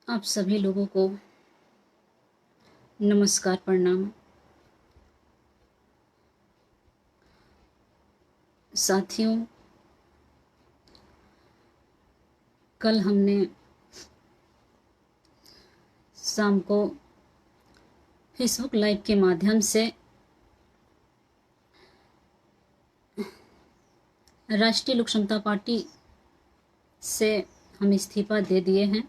आप सभी लोगों को नमस्कार, प्रणाम। साथियों, कल हमने शाम को फेसबुक लाइव के माध्यम से राष्ट्रीय लोक समता पार्टी से हम इस्तीफा दे दिए हैं।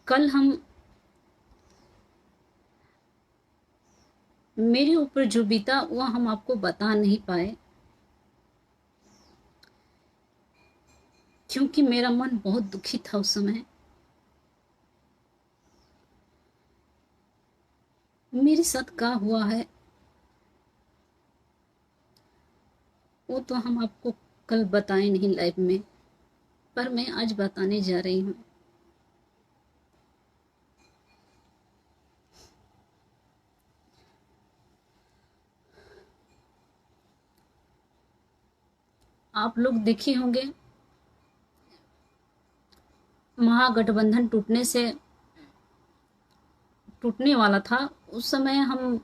कल हम मेरे ऊपर जो बीता वह हम आपको बता नहीं पाए, क्योंकि मेरा मन बहुत दुखी था उस समय। मेरे साथ क्या हुआ है वो तो हम आपको कल बताए नहीं लाइव में, पर मैं आज बताने जा रही हूँ। आप लोग देखे होंगे, महागठबंधन टूटने वाला था। उस समय हम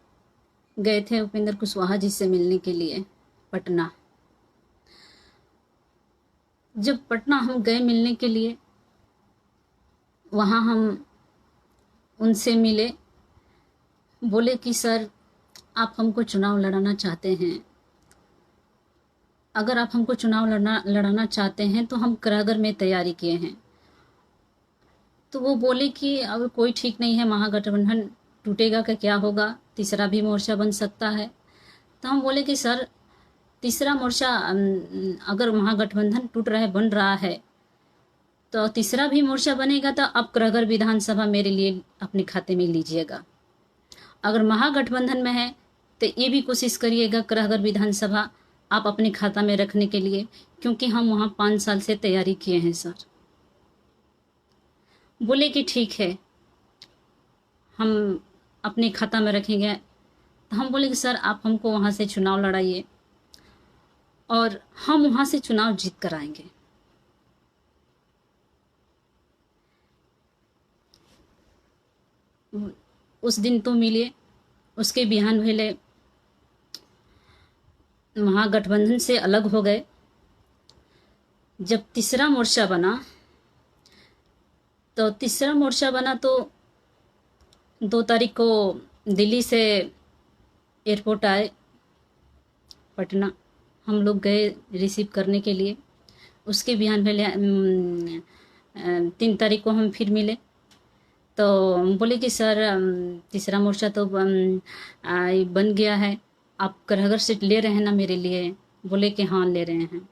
गए थे उपेंद्र कुशवाहा जी से मिलने के लिए पटना। जब पटना हम गए मिलने के लिए, वहाँ हम उनसे मिले। बोले कि सर, आप हमको चुनाव लड़ाना चाहते हैं। अगर आप हमको चुनाव लड़ाना चाहते हैं तो हम करागर में तैयारी किए हैं। तो वो बोले कि अब कोई ठीक नहीं है, महागठबंधन टूटेगा का क्या होगा, तीसरा भी मोर्चा बन सकता है। तो हम बोले कि सर, तीसरा मोर्चा अगर महागठबंधन टूट रहा है, बन रहा है, तो तीसरा भी मोर्चा बनेगा तो अब करागर विधानसभा मेरे लिए अपने खाते में लीजिएगा। अगर महागठबंधन में है तो ये भी कोशिश करिएगा करागर विधानसभा आप अपने खाता में रखने के लिए, क्योंकि हम वहाँ 5 साल से तैयारी किए हैं सर। बोले कि ठीक है, हम अपने खाता में रखेंगे। तो हम बोले कि सर, आप हमको वहाँ से चुनाव लड़ाइए और हम वहाँ से चुनाव जीत कर आएंगे। उस दिन तो मिले, उसके बिहान भेले महागठबंधन से अलग हो गए। जब तीसरा मोर्चा बना तो 2 तारीख को दिल्ली से एयरपोर्ट आए पटना। हम लोग गए रिसीव करने के लिए। उसके बिहान पहले 3 तारीख को हम फिर मिले। तो बोले कि सर, तीसरा मोर्चा तो बन गया है, आप करागर से ले रहे हैं ना मेरे लिए। बोले कि हाँ, ले रहे हैं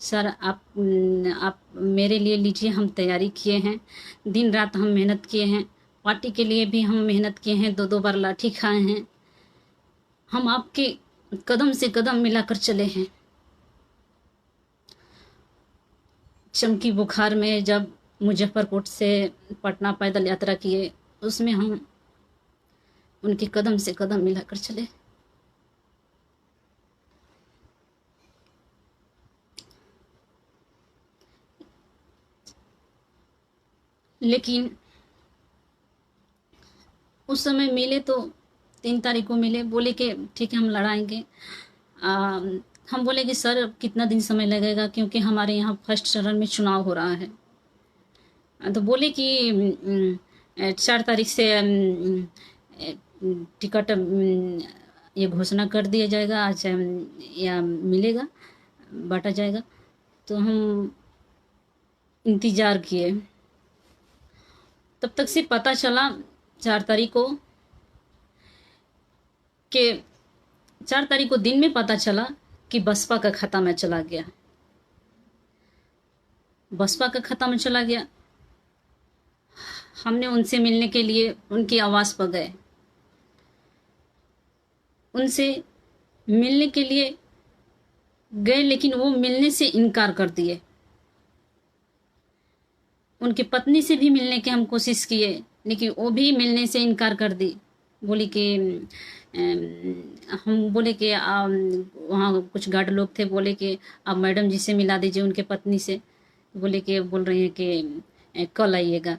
सर। आप मेरे लिए लीजिए, हम तैयारी किए हैं, दिन रात हम मेहनत किए हैं, पार्टी के लिए भी हम मेहनत किए हैं, 2 बार लाठी खाए हैं। हम आपके कदम से कदम मिलाकर चले हैं। चमकी बुखार में जब मुजफ्फरपुर से पटना पैदल यात्रा किए, उसमें हम उनके कदम से कदम मिलाकर चले। लेकिन उस समय मिले तो 3 तारीख को मिले। बोले कि ठीक है, हम लड़ाएंगे। हम बोले कि सर, कितना दिन समय लगेगा, क्योंकि हमारे यहाँ फर्स्ट चरण में चुनाव हो रहा है। तो बोले कि 4 तारीख से टिकट ये घोषणा कर दिया जाएगा, आज या मिलेगा, बांटा जाएगा। तो हम इंतज़ार किए। तब तक से पता चला 4 तारीख को कि 4 तारीख को दिन में पता चला कि बसपा का खाता में चला गया। बसपा का खाता में चला गया। हमने उनसे मिलने के लिए उनकी आवास पर गए। उनसे मिलने के लिए गए, लेकिन वो मिलने से इनकार कर दिए। उनकी पत्नी से भी मिलने की हम कोशिश किए, लेकिन वो भी मिलने से इनकार कर दी। बोली कि हम बोले कि वहाँ कुछ गार्ड लोग थे, बोले कि आप मैडम जी से मिला दीजिए, उनके पत्नी से। बोले कि बोल रही हैं कि कल आइएगा।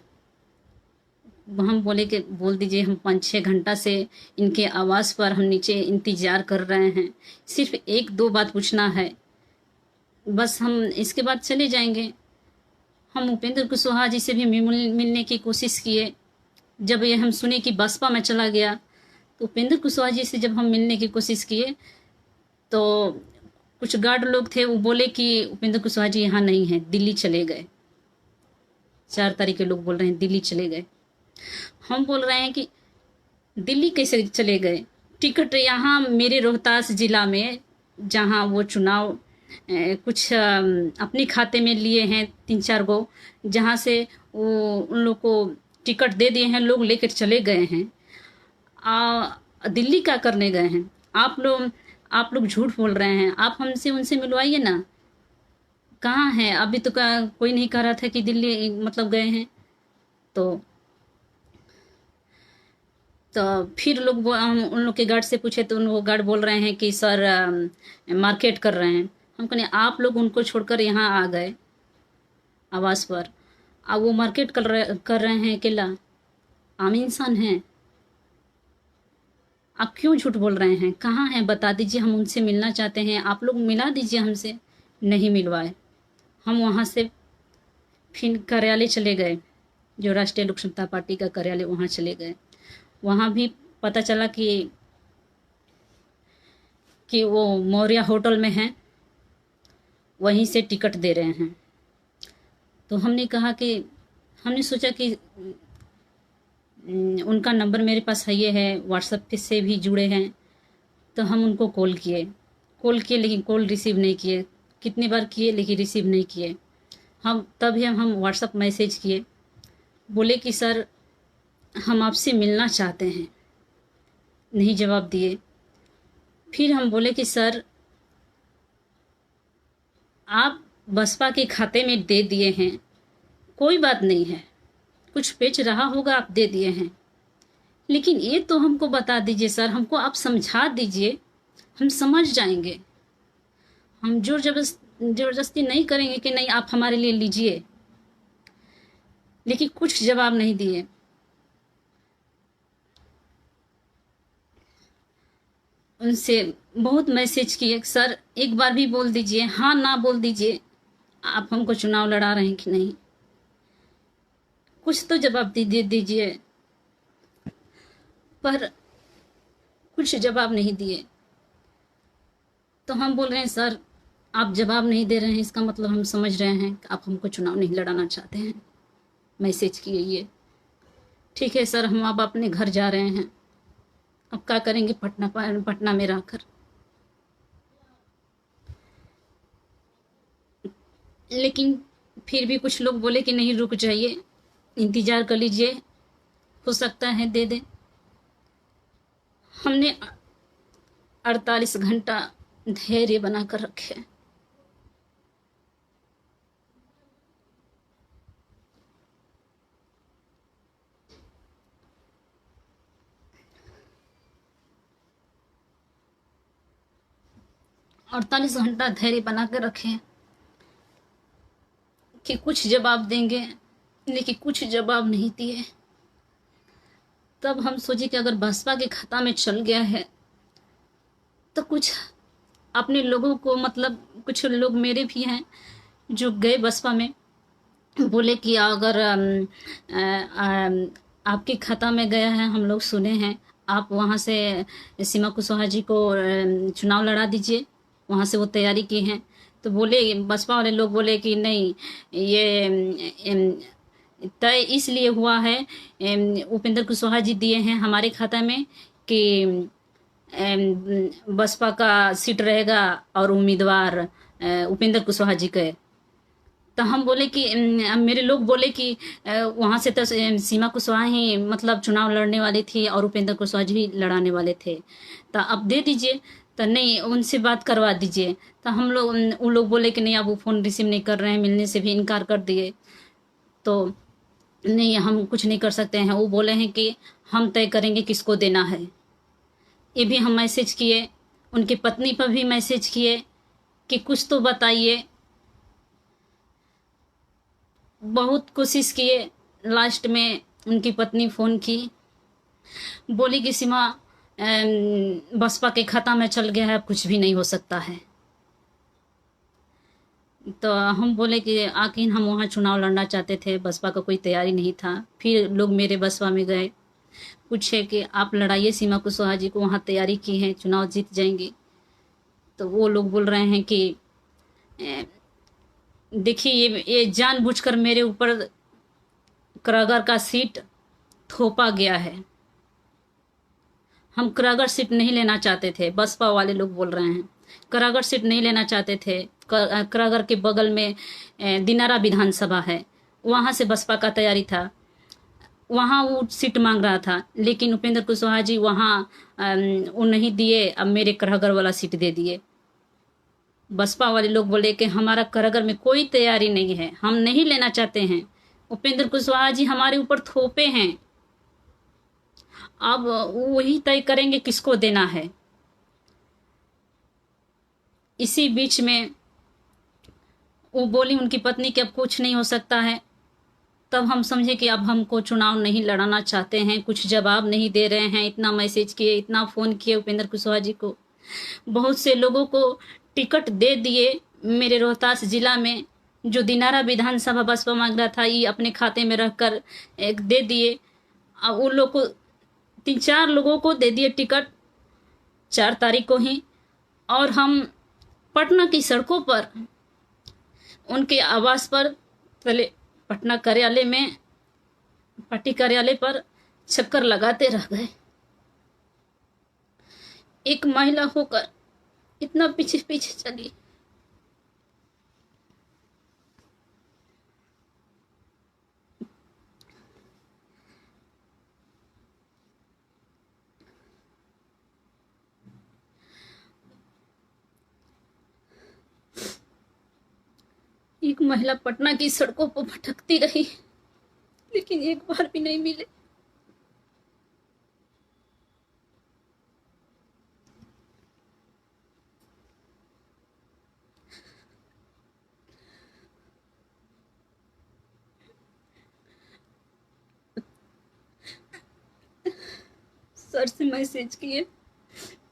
हम बोले कि बोल दीजिए, हम 5-6 घंटा से इनके आवाज़ पर हम नीचे इंतज़ार कर रहे हैं, सिर्फ 1-2 बात पूछना है, बस हम इसके बाद चले जाएंगे। हम उपेंद्र कुशवाहा जी से भी मिलने की कोशिश किए। जब ये हम सुने कि बसपा में चला गया, तो उपेंद्र कुशवाहा जी से जब हम मिलने की कोशिश किए तो कुछ गार्ड लोग थे, वो बोले कि उपेंद्र कुशवाहा जी यहाँ नहीं है, दिल्ली चले गए। 4 तारीख के लोग बोल रहे हैं दिल्ली चले गए। हम बोल रहे हैं कि दिल्ली कैसे चले गए? टिकट यहाँ मेरे रोहतास जिला में, जहाँ वो चुनाव कुछ अपने खाते में लिए हैं 3-4 गो, जहाँ से वो उन लोग को टिकट दे दिए हैं, लोग लेकर चले गए हैं। दिल्ली क्या करने गए हैं? आप लोग झूठ बोल रहे हैं। आप हमसे उनसे मिलवाइए ना, कहाँ हैं? अभी तो कोई नहीं कह रहा था कि दिल्ली मतलब गए हैं। तो फिर हम उन लोग के गार्ड से पूछे तो उन गार्ड बोल रहे हैं कि सर मार्केट कर रहे हैं। हम कहने आप लोग उनको छोड़कर यहाँ आ गए आवास पर, अब वो मार्केट कर रहे हैं अकेला, आम इंसान हैं। आप क्यों झूठ बोल रहे हैं? कहाँ हैं बता दीजिए, हम उनसे मिलना चाहते हैं, आप लोग मिला दीजिए हमसे। नहीं मिलवाए। हम वहाँ से फिर कार्यालय चले गए, जो राष्ट्रीय लोक समता पार्टी का कार्यालय, वहाँ चले गए। वहाँ भी पता चला कि वो मौर्या होटल में हैं, वहीं से टिकट दे रहे हैं। तो हमने सोचा कि उनका नंबर मेरे पास है, व्हाट्सएप से भी जुड़े हैं, तो हम उनको कॉल किए लेकिन कॉल रिसीव नहीं किए। कितनी बार किए लेकिन रिसीव नहीं किए। तभी हम व्हाट्सएप मैसेज किए, बोले कि सर हम आपसे मिलना चाहते हैं, नहीं जवाब दिए। फिर हम बोले कि सर आप बसपा के खाते में दे दिए हैं, कोई बात नहीं है, कुछ बेच रहा होगा आप दे दिए हैं, लेकिन ये तो हमको बता दीजिए सर, हमको आप समझा दीजिए, हम समझ जाएंगे। हम जोर जबरदस्ती नहीं करेंगे कि नहीं आप हमारे लिए लीजिए। लेकिन कुछ जवाब नहीं दिए। उनसे बहुत मैसेज किए, सर एक बार भी बोल दीजिए, हाँ ना बोल दीजिए, आप हमको चुनाव लड़ा रहे हैं कि नहीं, कुछ तो जवाब दे दीजिए। पर कुछ जवाब नहीं दिए। तो हम बोल रहे हैं सर आप जवाब नहीं दे रहे हैं, इसका मतलब हम समझ रहे हैं कि आप हमको चुनाव नहीं लड़ाना चाहते हैं। मैसेज किए ये, ठीक है सर, हम अब अपने घर जा रहे हैं, अब क्या करेंगे पटना में रहकर। लेकिन फिर भी कुछ लोग बोले कि नहीं रुक जाइए, इंतज़ार कर लीजिए, हो सकता है दे दें। हमने 48 घंटा धैर्य बना कर रखे। और 48 घंटा धैर्य बना कर रखे कि कुछ जवाब देंगे, लेकिन कुछ जवाब नहीं दिए। तब हम सोचे कि अगर बसपा के खाता में चल गया है तो कुछ अपने लोगों को, मतलब कुछ लोग मेरे भी हैं जो गए बसपा में, बोले कि अगर आपके खाता में गया है, हम लोग सुने हैं, आप वहाँ से सीमा कुशवाहा जी को चुनाव लड़ा दीजिए, वहाँ से वो तैयारी की हैं। तो बोले बसपा वाले लोग बोले कि नहीं, ये तय इसलिए हुआ है, उपेंद्र कुशवाहा जी दिए हैं हमारे खाता में कि बसपा का सीट रहेगा और उम्मीदवार उपेंद्र कुशवाहा जी के। तो हम बोले कि मेरे लोग बोले कि वहाँ से तो सीमा कुशवाहा ही मतलब चुनाव लड़ने वाली थी और उपेंद्र कुशवाहा जी लड़ाने वाले थे, तो अब दे दीजिए। तो नहीं, उनसे बात करवा दीजिए। तो हम लोग उन लोग बोले कि नहीं, अब वो फ़ोन रिसीव नहीं कर रहे हैं, मिलने से भी इनकार कर दिए। तो नहीं, हम कुछ नहीं कर सकते हैं। वो बोले हैं कि हम तय करेंगे किसको देना है। ये भी हम मैसेज किए, उनकी पत्नी पर भी मैसेज किए कि कुछ तो बताइए। बहुत कोशिश किए, लास्ट में उनकी पत्नी फ़ोन की, बोली कि सीमा बसपा के खाता में चल गया है, अब कुछ भी नहीं हो सकता है। तो हम बोले कि आखिर हम वहाँ चुनाव लड़ना चाहते थे, बसपा का कोई तैयारी नहीं था। फिर लोग मेरे बसपा में गए, पूछे कि आप लड़ाइए सीमा कुशवाहा जी को, वहाँ तैयारी की है, चुनाव जीत जाएंगी। तो वो लोग बोल रहे हैं कि देखिए ये जानबूझकर मेरे ऊपर करागर का सीट थोपा गया है। हम करागर सीट नहीं लेना चाहते थे, बसपा वाले लोग बोल रहे हैं करागर सीट नहीं लेना चाहते थे। करागर के बगल में दिनारा विधानसभा है, वहाँ से बसपा का तैयारी था, वहाँ वो सीट मांग रहा था, लेकिन उपेंद्र कुशवाहा जी वहाँ वो नहीं दिए, अब मेरे करागर वाला सीट दे दिए। बसपा वाले लोग बोले कि हमारा करागर में कोई तैयारी नहीं है, हम नहीं लेना चाहते हैं, उपेंद्र कुशवाहा जी हमारे ऊपर थोपे हैं, अब वही तय करेंगे किसको देना है। इसी बीच में वो बोली उनकी पत्नी कि अब कुछ नहीं हो सकता है। तब हम समझे कि अब हमको चुनाव नहीं लड़ाना चाहते हैं, कुछ जवाब नहीं दे रहे हैं। इतना मैसेज किए, इतना फ़ोन किए उपेंद्र कुशवाहा जी को, बहुत से लोगों को टिकट दे दिए। मेरे रोहतास जिला में जो दिनारा विधानसभा बसपा मांग रहा था, ये अपने खाते में रखकर एक दे दिए। अब उन लोग को 3-4 लोगों को दे दिए टिकट 4 तारीख को ही। और हम पटना की सड़कों पर उनके आवास पर, पहले पटना कार्यालय में, पार्टी कार्यालय पर चक्कर लगाते रह गए। एक महिला होकर इतना पीछे पीछे चली। एक महिला पटना की सड़कों पर भटकती रही, लेकिन एक बार भी नहीं मिले। सर से मैसेज किए,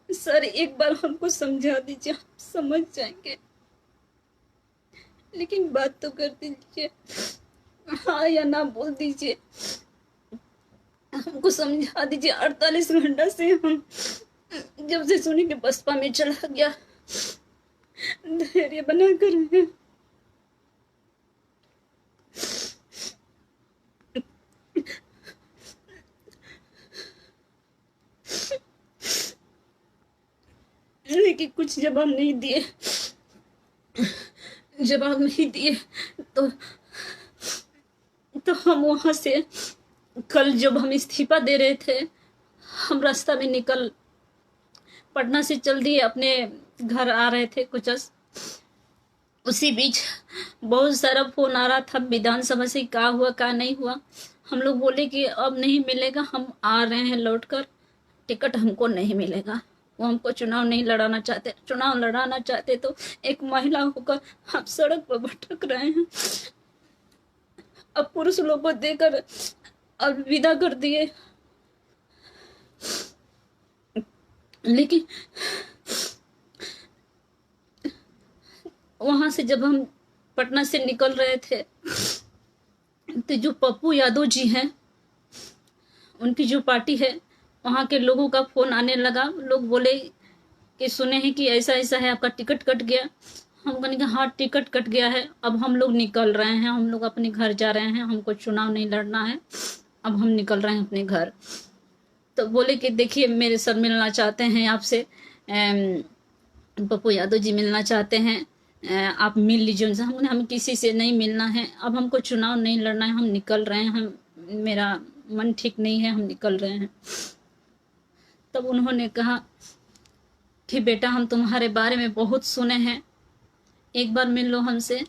सर एक बार हमको समझा दीजिए, हम समझ जाएंगे, लेकिन बात तो कर दीजिए, हाँ या ना बोल दीजिए, हमको समझा दीजिए। 48 घंटा से हम जब से सुनी कि बसपा में चला गया, धैर्य बना कर हैं। लेकिन कुछ जवाब नहीं दिए, जवाब नहीं दिए। तो हम वहां से कल जब हम इस्तीफा दे रहे थे, हम रास्ता में निकल पटना से चल दिए, अपने घर आ रहे थे कुछ। उसी बीच बहुत सारा फोन आ रहा था विधानसभा से, क्या हुआ क्या नहीं हुआ। हम लोग बोले कि अब नहीं मिलेगा, हम आ रहे हैं लौटकर, टिकट हमको नहीं मिलेगा। वो हमको चुनाव नहीं लड़ाना चाहते, चुनाव लड़ाना चाहते तो एक महिला होकर हम सड़क पर भटक रहे हैं। अब पुरुष लोग को देकर अब विदा कर दिए। लेकिन वहां से जब हम पटना से निकल रहे थे, तो जो पप्पू यादव जी हैं, उनकी जो पार्टी है, वहाँ के लोगों का फोन आने लगा। लोग बोले कि सुने हैं कि ऐसा ऐसा है, आपका टिकट कट गया। हम कहने कि हाँ टिकट कट गया है, अब हम लोग निकल रहे हैं, हम लोग अपने घर जा रहे हैं, हमको चुनाव नहीं लड़ना है, अब हम निकल रहे हैं अपने घर। तो बोले कि देखिए मेरे सर मिलना चाहते हैं आपसे, पप्पू यादव जी मिलना चाहते हैं, आप मिल लीजिए उनसे। हमने हम किसी से नहीं मिलना है, अब हमको चुनाव नहीं लड़ना है, हम निकल रहे हैं, हम मेरा मन ठीक नहीं है, हम निकल रहे हैं। तब उन्होंने कहा कि बेटा हम तुम्हारे बारे में बहुत सुने हैं, एक बार मिल लो हमसे।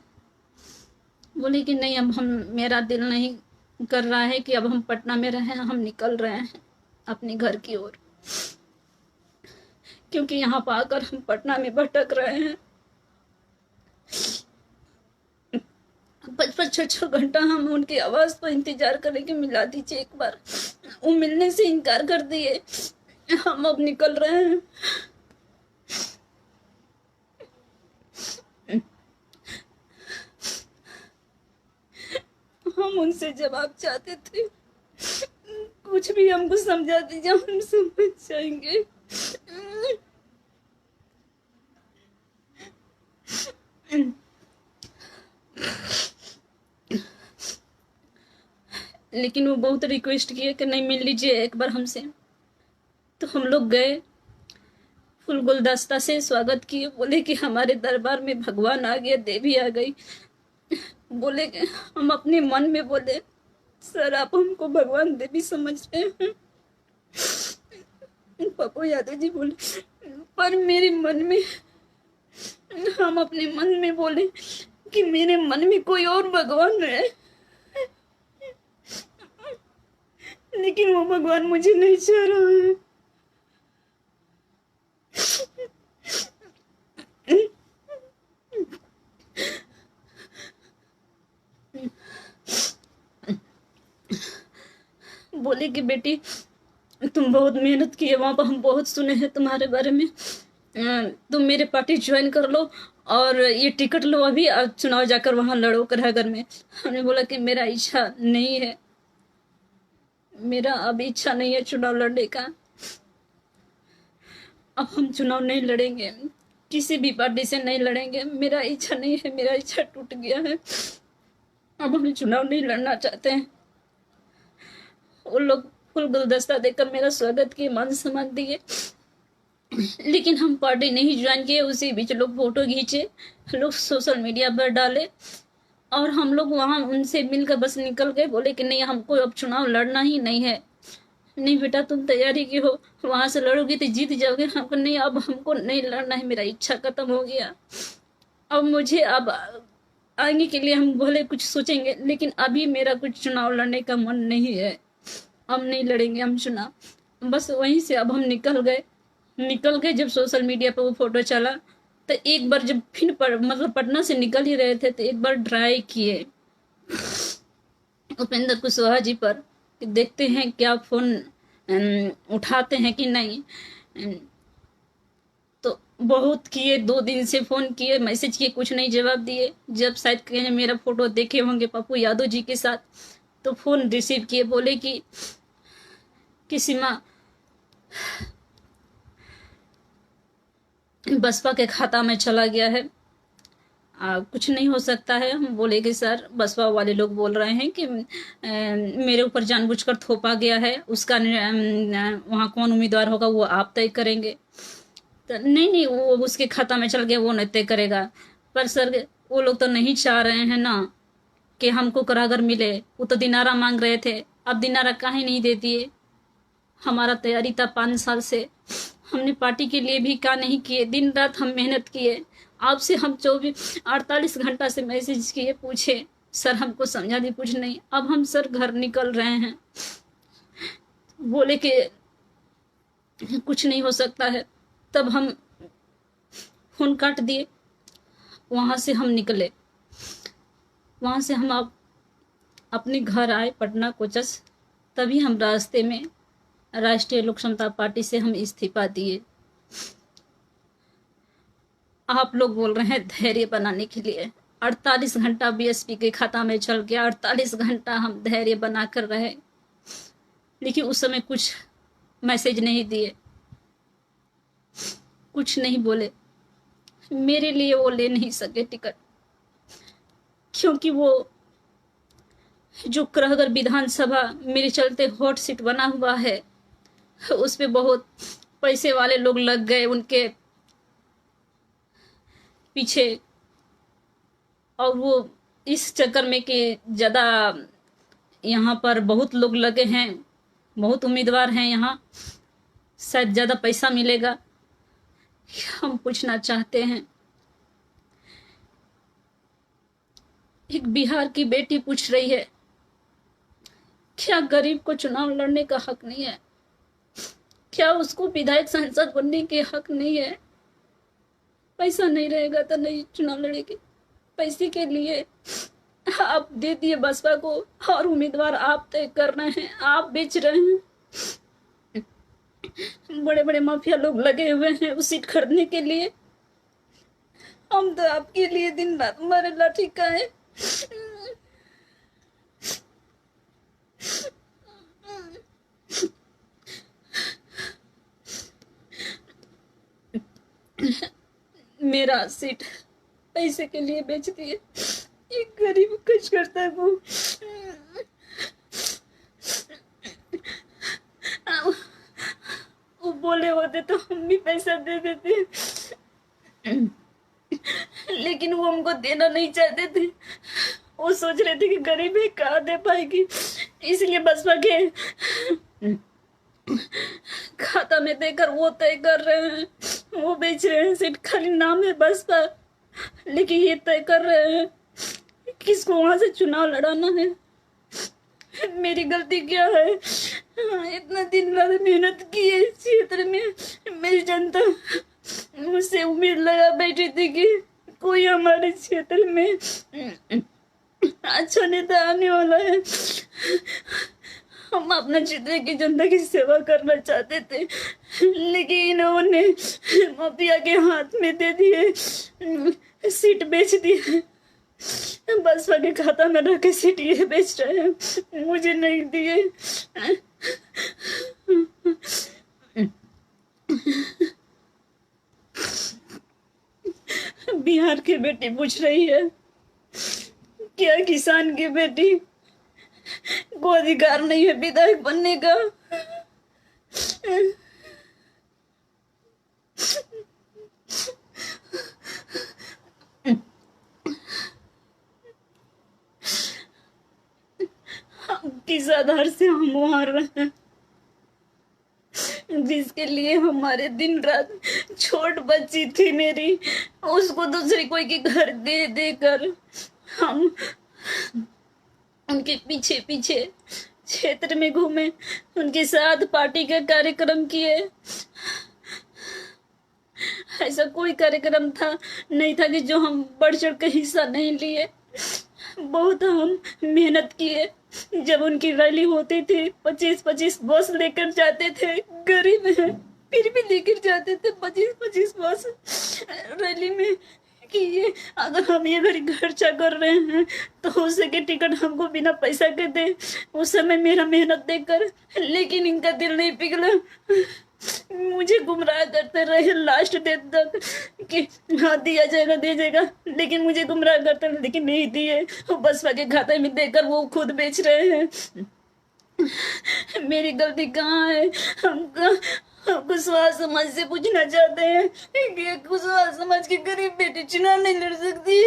बोले कि नहीं, अब हम, मेरा दिल नहीं कर रहा है कि अब हम पटना में रहें, हम निकल रहे हैं अपने घर की ओर, क्योंकि यहाँ पर आकर हम पटना में भटक रहे हैं। पाँच पाँच छः छः घंटा हम उनकी आवाज़ पर इंतजार करें कि मिला दीजिए एक बार। वो मिलने से इनकार कर दिए। हम अब निकल रहे हैं। हम उनसे जवाब चाहते थे, कुछ भी हमको समझा दीजिए, हम समझ जाएंगे। लेकिन वो बहुत रिक्वेस्ट किए कि नहीं, मिल लीजिए एक बार हमसे। तो हम लोग गए, फुल गुलदस्ता से स्वागत किए। बोले कि हमारे दरबार में भगवान आ गया, देवी आ गई। बोले कि हम अपने मन में बोले, सर आप हमको भगवान देवी समझ रहे हैं? पप्पू यादव जी बोले, पर मेरे मन में, हम अपने मन में बोले कि मेरे मन में कोई और भगवान है, लेकिन वो भगवान मुझे नहीं चाह रहा है। बोले कि बेटी तुम बहुत मेहनत की है, वहाँ पर हम बहुत सुने हैं तुम्हारे बारे में, तुम मेरे पार्टी ज्वाइन कर लो और ये टिकट लो, अभी चुनाव जाकर वहाँ लड़ो करागर में। हमने बोला कि मेरा इच्छा नहीं है, मेरा अब इच्छा नहीं है चुनाव लड़ने का। अब हम चुनाव नहीं लड़ेंगे, किसी भी पार्टी से नहीं लड़ेंगे, मेरा इच्छा नहीं है, मेरा इच्छा टूट गया है, अब हम चुनाव नहीं लड़ना चाहते हैं। वो लोग फुल गुलदस्ता देकर मेरा स्वागत किए, मान सम्मान दिए, लेकिन हम पार्टी नहीं ज्वाइन किए। उसी बीच लोग फोटो खींचे, लोग सोशल मीडिया पर डाले, और हम लोग वहाँ उनसे मिलकर बस निकल गए। बोले कि नहीं, हमको अब चुनाव लड़ना ही नहीं है। नहीं बेटा, तुम तैयारी की हो, वहां से लड़ोगे तो जीत जाओगे। हमको नहीं, अब हमको नहीं लड़ना है, मेरा इच्छा खत्म हो गया। अब मुझे अब आगे के लिए हम भले कुछ सोचेंगे, लेकिन अभी मेरा कुछ चुनाव लड़ने का मन नहीं है, हम नहीं लड़ेंगे हम चुनाव। बस वहीं से अब हम निकल गए। जब सोशल मीडिया पर वो फोटो चला तो एक बार जब फिर मतलब पटना से निकल ही रहे थे तो एक बार ट्राई किए उपेंद्र कुशवाहा जी पर कि देखते हैं क्या फोन उठाते हैं कि नहीं। तो बहुत किए, 2 दिन से फोन किए, मैसेज किए, कुछ नहीं जवाब दिए। जब शायद कहीं मेरा फोटो देखे होंगे पप्पू यादव जी के साथ, तो फोन रिसीव किए, बोले कि सीमा बसपा के खाता में चला गया है, कुछ नहीं हो सकता है। हम बोले कि सर बसपा वाले लोग बोल रहे हैं कि मेरे ऊपर जानबूझकर थोपा गया है, उसका वहाँ कौन उम्मीदवार होगा वो आप तय करेंगे। तो नहीं, वो उसके खाता में चल गया, वो नहीं तय करेगा। पर सर वो लोग तो नहीं चाह रहे हैं ना कि हमको करागर मिले। वो तो दिनारा मांग रहे थे, अब दिनारा काहे नहीं दे दिए। हमारा तैयारी था 5 साल से, हमने पार्टी के लिए भी क्या नहीं किए, दिन रात हम मेहनत किए। आपसे हम 48 घंटा से मैसेज किए, पूछे सर हमको समझा दी, कुछ नहीं। अब हम सर घर निकल रहे हैं, बोले कि कुछ नहीं हो सकता है। तब हम फोन काट दिए, वहाँ से हम निकले। वहाँ से हम अपने घर आए पटना कोचस। तभी हम रास्ते में राष्ट्रीय लोक समता पार्टी से हम इस्तीफा दिए। आप लोग बोल रहे हैं धैर्य बनाने के लिए, 48 घंटा बीएसपी के खाता में चल गया, 48 घंटा हम धैर्य बना कर रहे, लेकिन उस समय कुछ मैसेज नहीं दिए, कुछ नहीं बोले। मेरे लिए वो ले नहीं सके टिकट, क्योंकि वो जो करागर विधानसभा मेरे चलते हॉट सीट बना हुआ है, उस पे बहुत पैसे वाले लोग लग गए उनके पीछे, और वो इस चक्कर में कि ज़्यादा यहाँ पर बहुत लोग लगे हैं, बहुत उम्मीदवार हैं यहाँ, शायद ज़्यादा पैसा मिलेगा। हम पूछना चाहते हैं, एक बिहार की बेटी पूछ रही है, क्या गरीब को चुनाव लड़ने का हक नहीं है? क्या उसको विधायक सांसद बनने के हक नहीं है? पैसा नहीं रहेगा तो नहीं चुनाव लड़ेगी। पैसे के लिए आप दे दिए बसपा को और उम्मीदवार आप तय कर रहे हैं, आप बेच रहे हैं। बड़े बड़े माफिया लोग लगे हुए हैं उस सीट खरीदने के लिए। हम तो आपके लिए दिन रात हमारे लाठी का है। मेरा सीट पैसे के लिए बेच दिए। एक गरीब कुछ करता है वो बोले होते तो हम भी पैसा दे देते, लेकिन वो हमको देना नहीं चाहते थे। वो सोच रहे थे कि गरीब है कहाँ दे पाएगी, इसलिए बसपा के खाता में देकर वो तय कर रहे हैं, वो बेच रहे हैं सीट। खाली नाम है बसपा, लेकिन ये तय कर रहे हैं किसको वहां से चुनाव लड़ाना है। मेरी गलती क्या है? इतना दिन रात मेहनत की है इस क्षेत्र में। मेरी जनता मुझसे उम्मीद लगा बैठी थी कि कोई हमारे क्षेत्र में अच्छा नेता आने वाला है। हम अपना क्षेत्र की जनता की सेवा करना चाहते थे, लेकिन इन्होंने माफिया के हाथ में दे दिए, सीट बेच दिए। बसपा के खाता में रख के सीट ये बेच रहे हैं, मुझे नहीं दिए। बिहार की बेटी पूछ रही है क्या किसान की बेटी को अधिकार नहीं है विधायक बनने का? किस आधार से हम वहां रहे, जिसके लिए हमारे दिन रात, छोट बच्ची थी मेरी, उसको दूसरी कोई के घर दे देकर हम उनके पीछे पीछे क्षेत्र में घूमे, उनके साथ पार्टी का कार्यक्रम किए। ऐसा कोई कार्यक्रम था नहीं था कि जो हम बढ़ चढ़ कर हिस्सा नहीं लिए। बहुत हम मेहनत किए। जब उनकी रैली होती थी 25-25 बस लेकर जाते थे, गरीब है फिर भी लेकर जाते थे 25-25 बस रैली में, कि ये अगर हम ये घड़ी खर्चा कर रहे हैं तो हो सके टिकट हमको बिना पैसा के दे, उस समय मेरा मेहनत देखकर। लेकिन इनका दिल नहीं पिघला, मुझे गुमराह करते रहे लास्ट डेट तक कि हाँ दिया जाएगा दे जाएगा, लेकिन मुझे गुमराह करते रहे, लेकिन नहीं दिए। बसपा के खाते में देकर वो खुद बेच रहे हैं। मेरी गलती कहाँ है? हम कुशवाहा समाज से पूछना चाहते हैं कि कुशवाहा समाज की गरीब बेटी चुनाव नहीं लड़ सकती।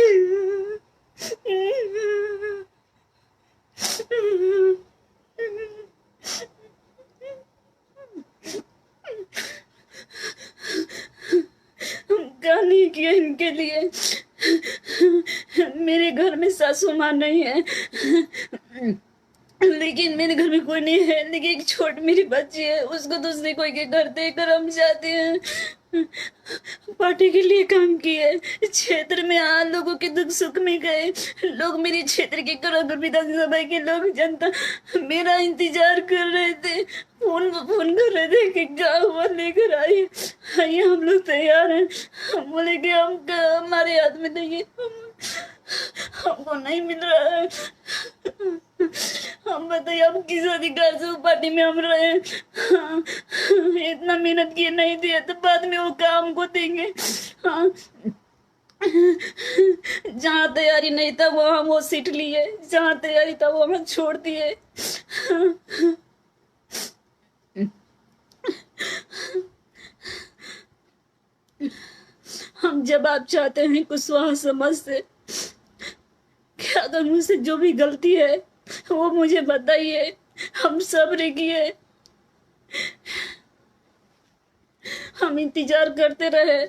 गाली किया इनके लिए। मेरे घर में सासू माँ नहीं है, लेकिन मेरे घर में कोई नहीं है, लेकिन एक छोट मेरी बच्ची है, उसको दूसरे कोई के घर देकर हम जाते हैं। पार्टी के लिए काम किए, क्षेत्र में लोगों के दुख सुख में गए। लोग मेरे क्षेत्र के करागर विधानसभा के लोग, जनता मेरा इंतजार कर रहे थे, फोन कर रहे थे कि क्या हुआ, लेकर आइए हम लोग तैयार हैं। हम बोले कि हम हमारे हाथ में नहीं, हमको नहीं मिल रहा है। हम बताइए अब किस अधिकार से पार्टी में हम रहे? इतना मेहनत किए नहीं दिए तो बाद में वो काम को देंगे। हाँ, जहाँ तैयारी नहीं था वहाँ वो सीट लिए, जहाँ तैयारी था वहाँ छोड़ दिए। हम जवाब चाहते हैं कुशवाहा समाज से कि अगर मुझसे जो भी गलती है वो मुझे बताइए। हम सब्र किए, हम इंतजार करते रहे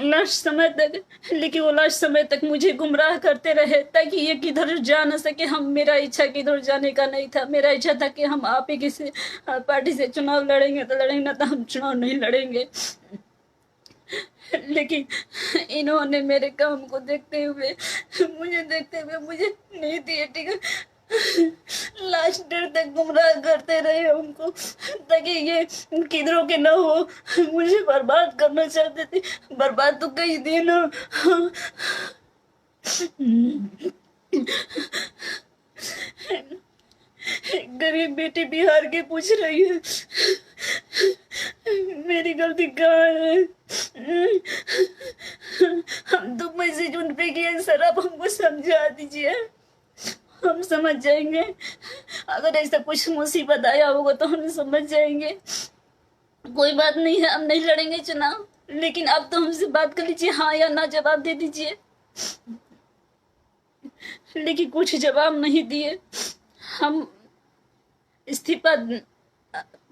लास्ट समय तक, लेकिन वो लास्ट समय तक मुझे गुमराह करते रहे ताकि ये किधर जा न सके। हम, मेरा इच्छा किधर जाने का नहीं था। मेरा इच्छा था कि हम आप ही किसी पार्टी से चुनाव लड़ेंगे तो लड़ेंगे, ना तो हम चुनाव नहीं लड़ेंगे। लेकिन इन्होंने मेरे काम को देखते हुए, मुझे नहीं दिए टिकट। लास्ट डेट तक गुमराह करते रहे हमको, ताकि ये किधरों के ना हो। मुझे बर्बाद करना चाहते थे, बर्बाद तो कई दिन। गरीब बेटी बिहार की पूछ रही है, मेरी गलती कहाँ है? हम तो मैसेज उन पे किए, सर आप हमको समझा दीजिए, हम समझ जाएंगे। अगर ऐसा कुछ मुसीबत आया होगा तो हम समझ जाएंगे। कोई बात नहीं है, हम नहीं लड़ेंगे चुनाव, लेकिन अब तो हमसे बात कर लीजिए, हाँ या ना जवाब दे दीजिए। लेकिन कुछ जवाब नहीं दिए। हम इस्तीफा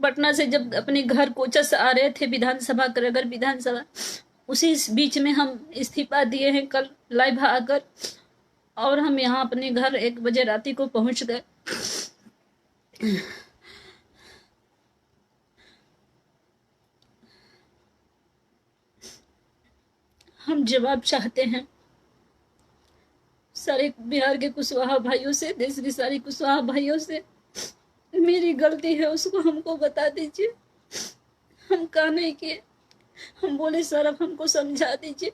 पटना से जब अपने घर कोचा से आ रहे थे विधानसभा, करागर विधानसभा, उसी बीच में हम इस्तीफा दिए हैं कल लाइव आकर, और हम यहाँ अपने घर 1 बजे रात को पहुंच गए। हम जवाब चाहते हैं सारे बिहार के कुशवाहा भाइयों से, देश के सारे कुशवाहा भाइयों से। मेरी गलती है उसको हमको बता दीजिए, हम कहा नहीं किए। हम बोले सर अब हमको समझा दीजिए,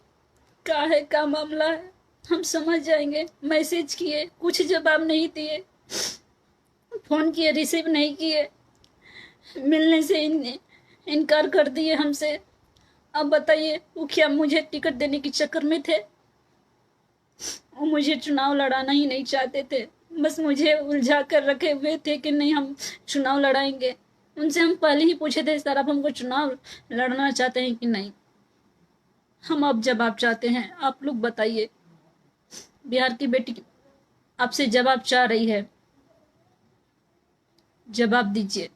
क्या है, क्या मामला है, हम समझ जाएंगे। मैसेज किए, कुछ जवाब नहीं दिए, फोन किए, रिसीव नहीं किए, मिलने से इनकार कर दिए हमसे। अब बताइए वो क्या मुझे टिकट देने के चक्कर में थे? वो मुझे चुनाव लड़ाना ही नहीं चाहते थे, बस मुझे उलझा कर रखे हुए थे कि नहीं हम चुनाव लड़ाएंगे। उनसे हम पहले ही पूछे थे सर आप हमको चुनाव लड़ना चाहते हैं कि नहीं। हम अब जवाब चाहते हैं, आप लोग बताइए। बिहार की बेटी आपसे जवाब चाह रही है, जवाब दीजिए।